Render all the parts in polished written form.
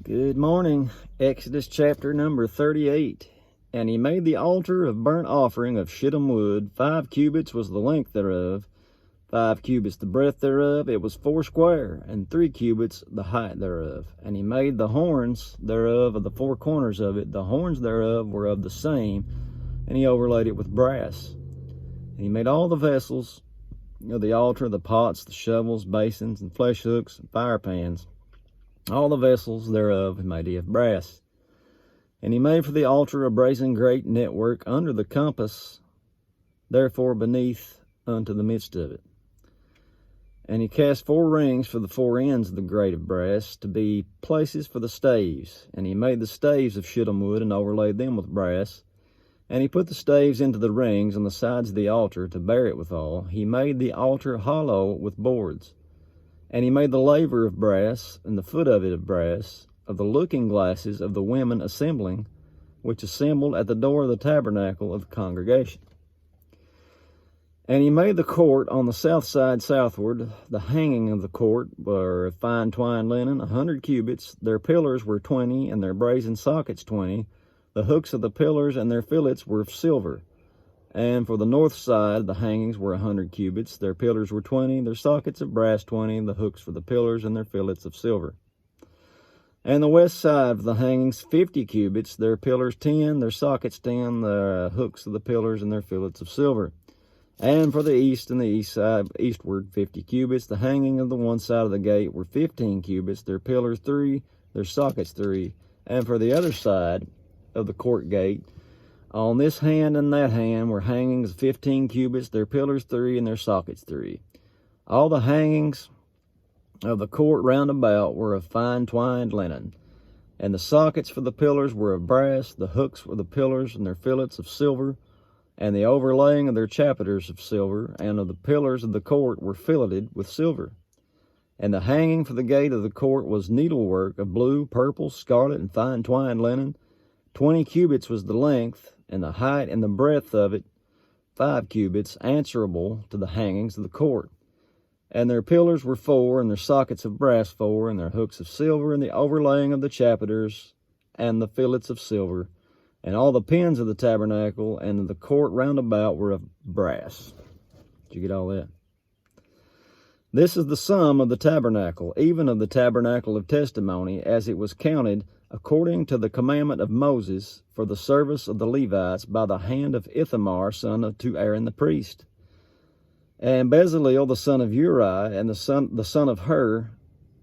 Good morning. Exodus chapter number 38. And he made the altar of burnt offering of shittim wood. 5 cubits was the length thereof, 5 cubits the breadth thereof. It was 4 square, and 3 cubits the height thereof. And he made the horns thereof of the 4 corners of it. The horns thereof were of the same, and he overlaid it with brass. And he made all the vessels of the altar, the pots, the shovels, basins, and flesh hooks, and fire pans. All the vessels thereof he made of brass. And he made for the altar a brazen grate network under the compass, therefore beneath unto the midst of it. And he cast 4 rings for the 4 ends of the grate of brass, to be places for the staves. And he made the staves of shittim wood, and overlaid them with brass. And he put the staves into the rings on the sides of the altar, to bear it withal. He made the altar hollow with boards. And he made the laver of brass, and the foot of it of brass, of the looking glasses of the women assembling, which assembled at the door of the tabernacle of the congregation. And he made the court on the south side southward. The hanging of the court were fine twined linen, 100 cubits. Their pillars were 20, and their brazen sockets 20. The hooks of the pillars and their fillets were of silver. And for the north side, the hangings were 100 cubits. Their pillars were 20, their sockets of brass 20, the hooks for the pillars and their fillets of silver. And the west side of the hangings 50 cubits, their pillars 10, their sockets 10, the hooks of the pillars and their fillets of silver. And for the east and the east side, eastward 50 cubits, the hanging of the one side of the gate were 15 cubits, their pillars 3, their sockets 3. And for the other side of the court gate, on this hand and that hand were hangings 15 cubits, their pillars 3, and their sockets 3. All the hangings of the court round about were of fine twined linen. And the sockets for the pillars were of brass, the hooks for the pillars and their fillets of silver, and the overlaying of their chapiters of silver, and of the pillars of the court were filleted with silver. And the hanging for the gate of the court was needlework of blue, purple, scarlet, and fine twined linen. 20 cubits was the length, and the height and the breadth of it 5 cubits, answerable to the hangings of the court. And their pillars were 4, and their sockets of brass 4, and their hooks of silver, and the overlaying of the chapiters, and the fillets of silver. And all the pins of the tabernacle and of the court round about were of brass. Did you get all that? This is the sum of the tabernacle, even of the tabernacle of testimony, as it was counted according to the commandment of Moses, for the service of the Levites by the hand of Ithamar, son of to Aaron the priest. And Bezaleel the son of Uri, and the son of Hur,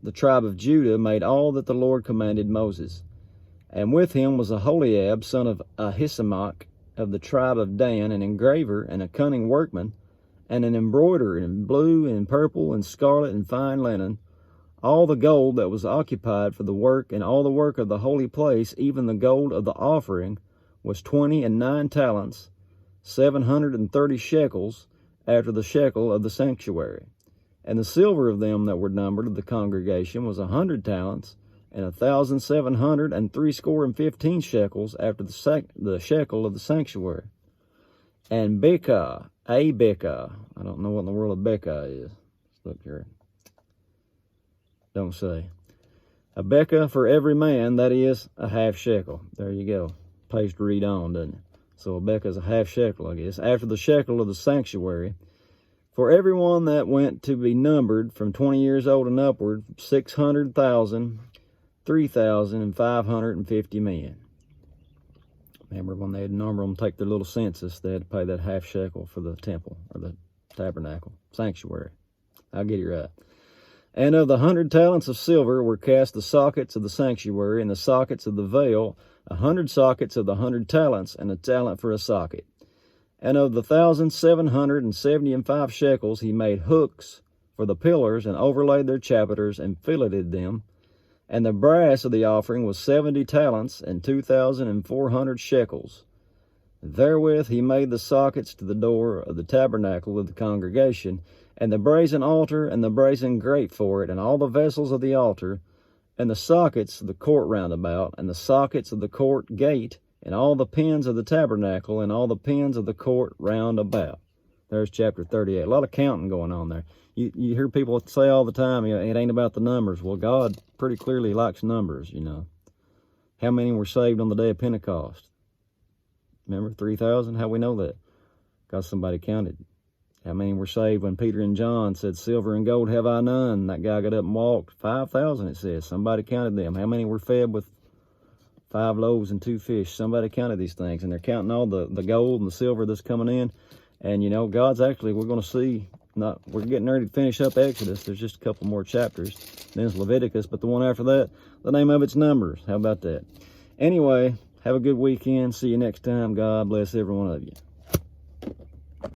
the tribe of Judah, made all that the Lord commanded Moses. And with him was Aholiab, son of Ahisamach, of the tribe of Dan, an engraver and a cunning workman, and an embroiderer in blue and purple and scarlet and fine linen. All the gold that was occupied for the work, and all the work of the holy place, even the gold of the offering, was 29 talents, 730 shekels, after the shekel of the sanctuary. And the silver of them that were numbered of the congregation was 100 talents, and 1,715 shekels, after the shekel of the sanctuary. And Bekah, I don't know what in the world a Bekah is. Let's look here. Don't say. A bekah for every man, that is a half shekel. There you go. Pays to read on, doesn't it? So a bekah is a half shekel, I guess. After the shekel of the sanctuary, for everyone that went to be numbered from 20 years old and upward, 600,000, 3,550 men. Remember when they had numbered them, take their little census, they had to pay that half shekel for the temple, or the tabernacle, sanctuary. I'll get it right. And of the 100 talents of silver were cast the sockets of the sanctuary, and the sockets of the veil, 100 sockets of the 100 talents, and a talent for a socket. And of the 1,775 shekels he made hooks for the pillars, and overlaid their chapiters, and filleted them. And the brass of the offering was 70 talents, and 2,400 shekels. Therewith he made the sockets to the door of the tabernacle of the congregation, and the brazen altar, and the brazen grate for it, and all the vessels of the altar, and the sockets of the court round about, and the sockets of the court gate, and all the pins of the tabernacle, and all the pins of the court round about. There's chapter 38. A lot of counting going on there. You hear people say all the time, it ain't about the numbers. Well, God pretty clearly likes numbers, How many were saved on the day of Pentecost? Remember, 3,000? How we know that? Because somebody counted. How many were saved when Peter and John said, silver and gold have I none? That guy got up and walked. 5,000, it says. Somebody counted them. How many were fed with 5 loaves and 2 fish? Somebody counted these things. And they're counting all the gold and the silver that's coming in. And, you know, God's actually, we're going to see, we're getting ready to finish up Exodus. There's just a couple more chapters. Then it's Leviticus. But the one after that, the name of it's Numbers. How about that? Anyway, have a good weekend. See you next time. God bless every one of you.